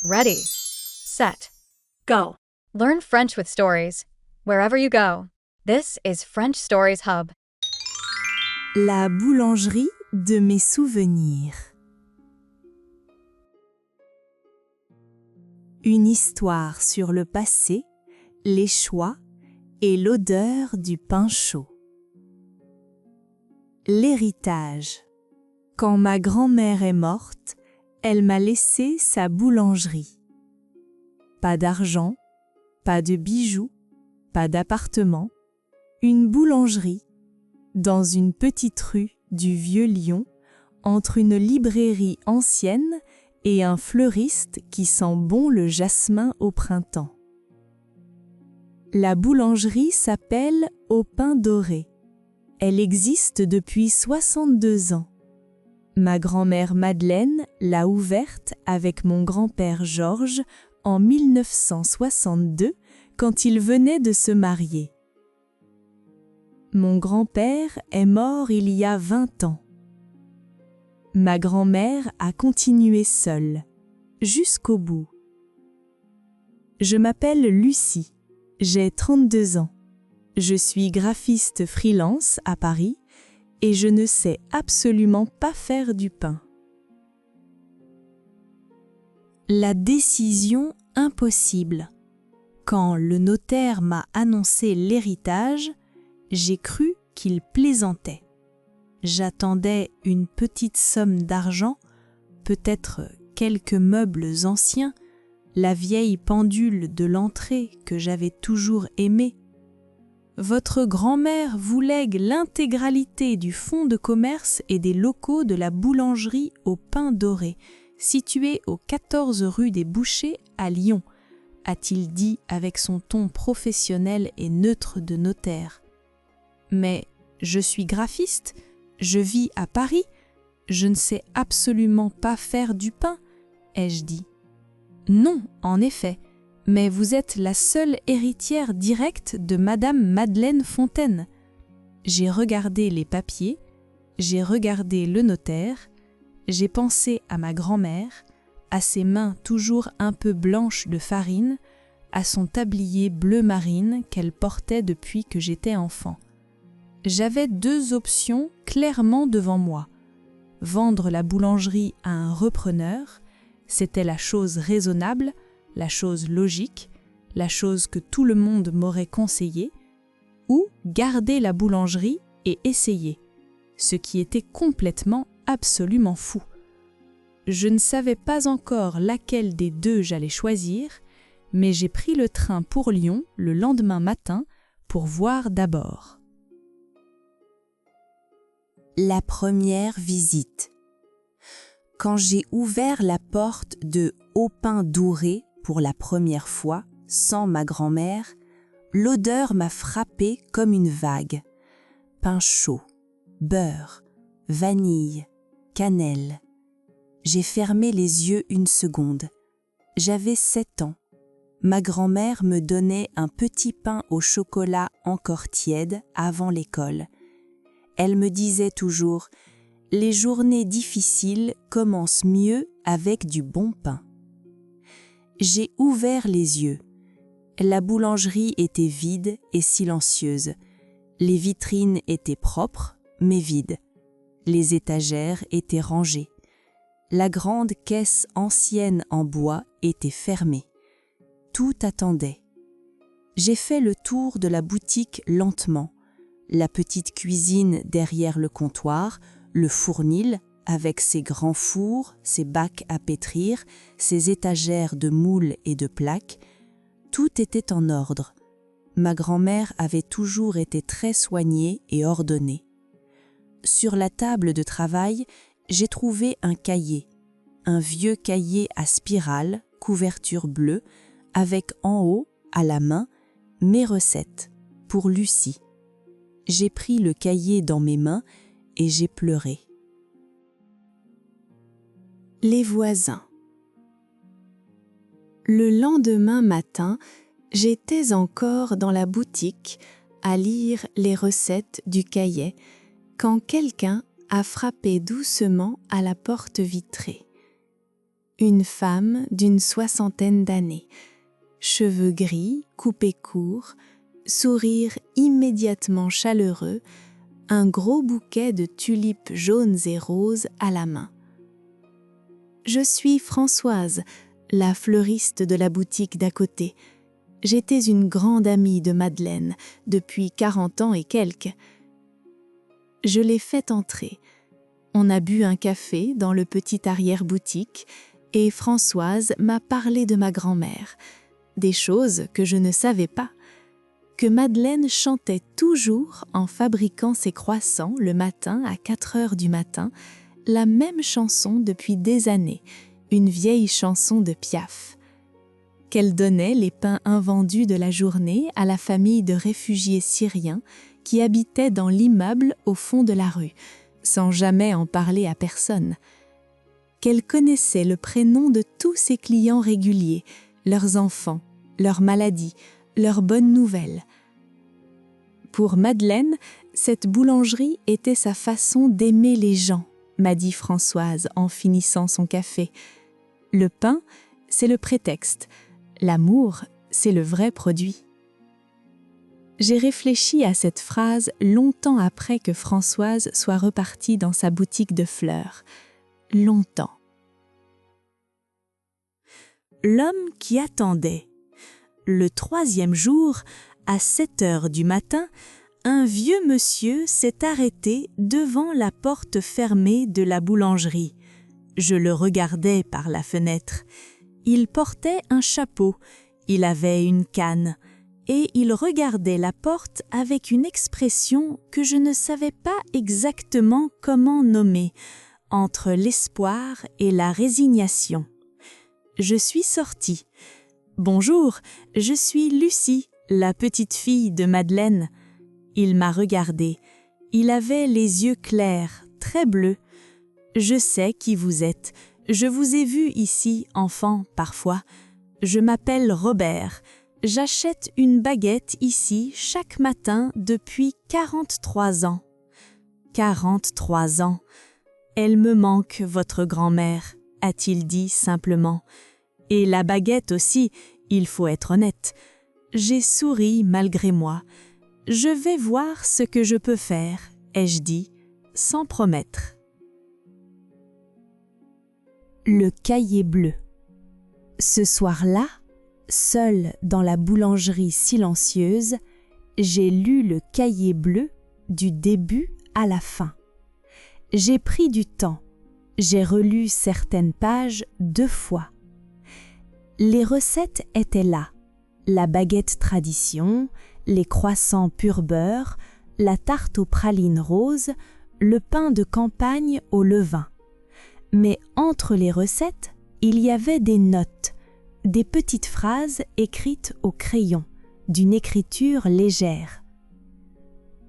Ready, set, Go. learn French with stories, wherever you go. This is French Stories Hub. La boulangerie de mes souvenirs. Une histoire sur le passé, les choix et l'odeur du pain chaud. L'héritage. Quand ma grand-mère est morte, elle m'a laissé sa boulangerie. Pas d'argent, pas de bijoux, pas d'appartement, une boulangerie dans une petite rue du Vieux-Lyon, entre une librairie ancienne et un fleuriste qui sent bon le jasmin au printemps. La boulangerie s'appelle Au Pain Doré. Elle existe depuis 62 ans. Ma grand-mère Madeleine l'a ouverte avec mon grand-père Georges en 1962 quand il venait de se marier. Mon grand-père est mort il y a 20 ans. Ma grand-mère a continué seule, jusqu'au bout. Je m'appelle Lucie, j'ai 32 ans. Je suis graphiste freelance à Paris et je ne sais absolument pas faire du pain. La décision impossible. Quand le notaire m'a annoncé l'héritage, j'ai cru qu'il plaisantait. J'attendais une petite somme d'argent, peut-être quelques meubles anciens, la vieille pendule de l'entrée que j'avais toujours aimée. Votre grand-mère vous lègue l'intégralité du fonds de commerce et des locaux de la boulangerie Au Pain Doré, située au 14 rue des Bouchers à Lyon, a-t-il dit avec son ton professionnel et neutre de notaire. Mais je suis graphiste, je vis à Paris, je ne sais absolument pas faire du pain, ai-je dit. Non, en effet, mais vous êtes la seule héritière directe de Madame Madeleine Fontaine. J'ai regardé les papiers, j'ai regardé le notaire, j'ai pensé à ma grand-mère, à ses mains toujours un peu blanches de farine, à son tablier bleu marine qu'elle portait depuis que j'étais enfant. J'avais deux options clairement devant moi. Vendre la boulangerie à un repreneur, c'était la chose raisonnable, la chose logique, la chose que tout le monde m'aurait conseillée, ou garder la boulangerie et essayer, ce qui était complètement, absolument fou. Je ne savais pas encore laquelle des deux j'allais choisir, mais j'ai pris le train pour Lyon le lendemain matin pour voir d'abord. La première visite. Quand j'ai ouvert la porte de Au Pain Doré pour la première fois, sans ma grand-mère, l'odeur m'a frappée comme une vague. Pain chaud, beurre, vanille, cannelle. J'ai fermé les yeux une seconde. J'avais 7 ans. Ma grand-mère me donnait un petit pain au chocolat encore tiède avant l'école. Elle me disait toujours « Les journées difficiles commencent mieux avec du bon pain ». J'ai ouvert les yeux. La boulangerie était vide et silencieuse. Les vitrines étaient propres, mais vides. Les étagères étaient rangées. La grande caisse ancienne en bois était fermée. Tout attendait. J'ai fait le tour de la boutique lentement. La petite cuisine derrière le comptoir, le fournil avec ses grands fours, ses bacs à pétrir, ses étagères de moules et de plaques, tout était en ordre. Ma grand-mère avait toujours été très soignée et ordonnée. Sur la table de travail, j'ai trouvé un cahier, un vieux cahier à spirale, couverture bleue, avec en haut, à la main, mes recettes, pour Lucie. J'ai pris le cahier dans mes mains et j'ai pleuré. Les voisins. Le lendemain matin, j'étais encore dans la boutique à lire les recettes du cahier quand quelqu'un a frappé doucement à la porte vitrée. une femme d'une 60aine d'années, cheveux gris, coupés courts, sourire immédiatement chaleureux, un gros bouquet de tulipes jaunes et roses à la main. Je suis Françoise, la fleuriste de la boutique d'à côté. J'étais une grande amie de Madeleine depuis 40 ans et quelques. Je l'ai fait entrer. On a bu un café dans le petit arrière-boutique et Françoise m'a parlé de ma grand-mère, des choses que je ne savais pas, que Madeleine chantait toujours en fabriquant ses croissants le matin à 4 heures du matin, la même chanson depuis des années, une vieille chanson de Piaf. Qu'elle donnait les pains invendus de la journée à la famille de réfugiés syriens qui habitaient dans l'immeuble au fond de la rue, sans jamais en parler à personne. Qu'elle connaissait le prénom de tous ses clients réguliers, leurs enfants, leurs maladies, leurs bonnes nouvelles. Pour Madeleine, cette boulangerie était sa façon d'aimer les gens, m'a dit Françoise en finissant son café. Le pain, c'est le prétexte. L'amour, c'est le vrai produit. J'ai réfléchi à cette phrase longtemps après que Françoise soit repartie dans sa boutique de fleurs. Longtemps. L'homme qui attendait. Le 3e jour, à 7 heures du matin, un vieux monsieur s'est arrêté devant la porte fermée de la boulangerie. Je le regardais par la fenêtre. Il portait un chapeau, il avait une canne, et il regardait la porte avec une expression que je ne savais pas exactement comment nommer, entre l'espoir et la résignation. Je suis sortie. « Bonjour, je suis Lucie, la petite fille de Madeleine. » Il m'a regardée. Il avait les yeux clairs, très bleus. « Je sais qui vous êtes. Je vous ai vu ici, enfant, parfois. Je m'appelle Robert. J'achète une baguette ici chaque matin depuis 43 ans. 43 ans. Elle me manque, votre grand-mère, a-t-il dit simplement. Et la baguette aussi, il faut être honnête. J'ai souri malgré moi. Je vais voir ce que je peux faire, ai-je dit, sans promettre. Le cahier bleu. Ce soir-là, seule dans la boulangerie silencieuse, j'ai lu le cahier bleu du début à la fin. J'ai pris du temps, j'ai relu certaines pages 2 fois. Les recettes étaient là, la baguette tradition, les croissants pur beurre, la tarte aux pralines roses, le pain de campagne au levain. Mais entre les recettes, il y avait des notes, des petites phrases écrites au crayon, d'une écriture légère.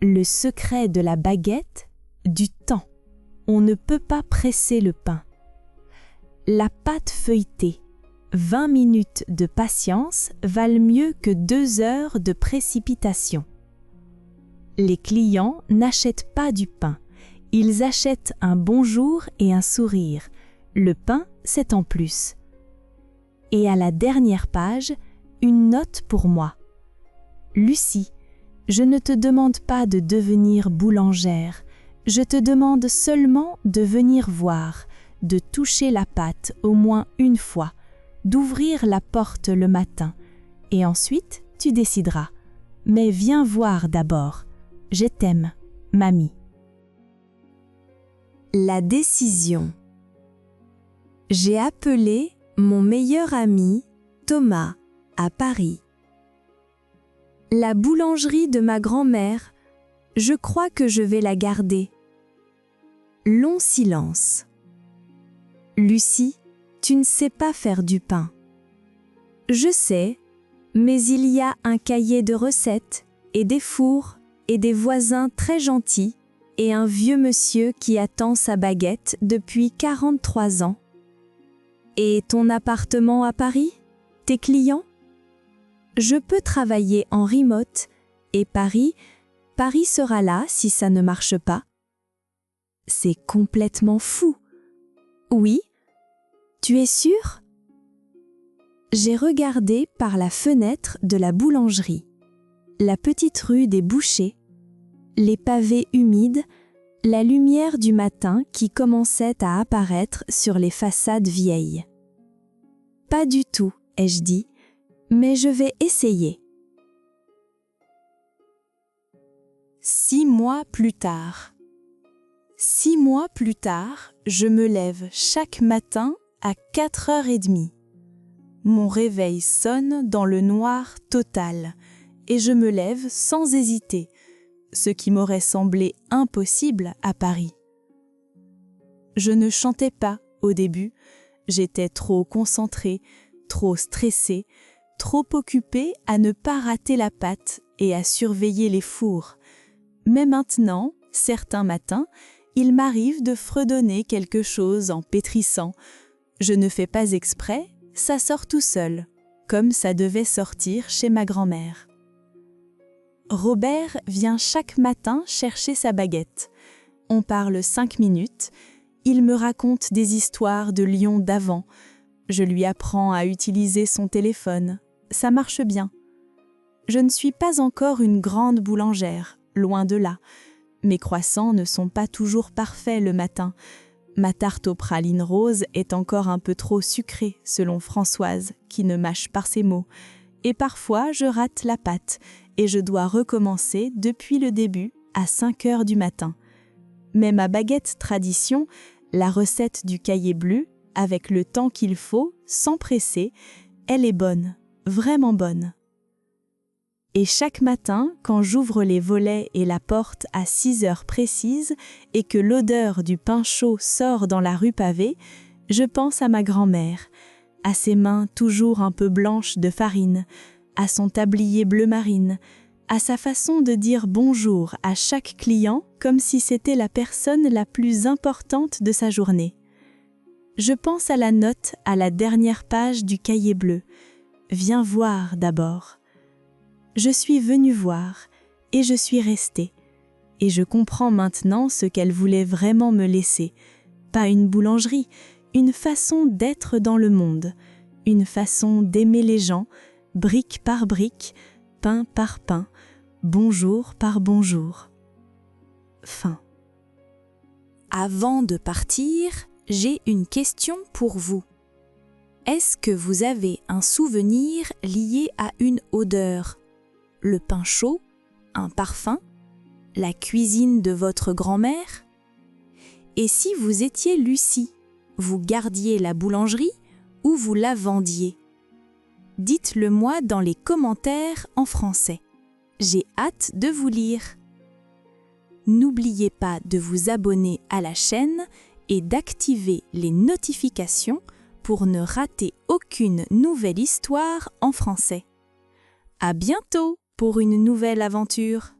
Le secret de la baguette, du temps. On ne peut pas presser le pain. La pâte feuilletée. 20 minutes de patience valent mieux que 2 heures de précipitation. Les clients n'achètent pas du pain. Ils achètent un bonjour et un sourire. Le pain, c'est en plus. Et à la dernière page, une note pour moi. Lucie, je ne te demande pas de devenir boulangère. Je te demande seulement de venir voir, de toucher la pâte au moins une fois, d'ouvrir la porte le matin. Et ensuite, tu décideras. Mais viens voir d'abord. Je t'aime, mamie. La décision. J'ai appelé mon meilleur ami, Thomas, à Paris. La boulangerie de ma grand-mère, je crois que je vais la garder. Long silence. Lucie, tu ne sais pas faire du pain. Je sais, mais il y a un cahier de recettes et des fours et des voisins très gentils et un vieux monsieur qui attend sa baguette depuis 43 ans. Et ton appartement à Paris? Tes clients? Je peux travailler en remote et Paris sera là si ça ne marche pas. C'est complètement fou. Oui, Tu es sûr ? J'ai regardé par la fenêtre de la boulangerie, la petite rue des bouchers, les pavés humides, la lumière du matin qui commençait à apparaître sur les façades vieilles. Pas du tout, ai-je dit, mais je vais essayer. 6 mois plus tard. 6 mois plus tard, je me lève chaque matin à 4h30. Mon réveil sonne dans le noir total et je me lève sans hésiter, ce qui m'aurait semblé impossible à Paris. Je ne chantais pas au début, j'étais trop concentrée, trop stressée, trop occupée à ne pas rater la pâte et à surveiller les fours. Mais maintenant, certains matins, il m'arrive de fredonner quelque chose en pétrissant. Je ne fais pas exprès, ça sort tout seul, comme ça devait sortir chez ma grand-mère. Robert vient chaque matin chercher sa baguette. On parle 5 minutes. Il me raconte des histoires de Lyon d'avant. Je lui apprends à utiliser son téléphone. Ça marche bien. Je ne suis pas encore une grande boulangère, loin de là. Mes croissants ne sont pas toujours parfaits le matin. Ma tarte aux pralines roses est encore un peu trop sucrée, selon Françoise, qui ne mâche pas ses mots. Et parfois, je rate la pâte et je dois recommencer depuis le début à 5h du matin. Mais ma baguette tradition, la recette du cahier bleu, avec le temps qu'il faut, sans presser, elle est bonne, vraiment bonne. Et chaque matin, quand j'ouvre les volets et la porte à 6h précises et que l'odeur du pain chaud sort dans la rue pavée, je pense à ma grand-mère, à ses mains toujours un peu blanches de farine, à son tablier bleu marine, à sa façon de dire bonjour à chaque client comme si c'était la personne la plus importante de sa journée. Je pense à la note à la dernière page du cahier bleu. Viens voir d'abord. Je suis venue voir et je suis restée. Et je comprends maintenant ce qu'elle voulait vraiment me laisser. Pas une boulangerie, une façon d'être dans le monde, une façon d'aimer les gens, brique par brique, pain par pain, bonjour par bonjour. Fin. Avant de partir, j'ai une question pour vous. Est-ce que vous avez un souvenir lié à une odeur ? Le pain chaud, un parfum, la cuisine de votre grand-mère ? Et si vous étiez Lucie, vous gardiez la boulangerie ou vous la vendiez ? Dites-le moi dans les commentaires en français. J'ai hâte de vous lire. N'oubliez pas de vous abonner à la chaîne et d'activer les notifications pour ne rater aucune nouvelle histoire en français. À bientôt pour une nouvelle aventure!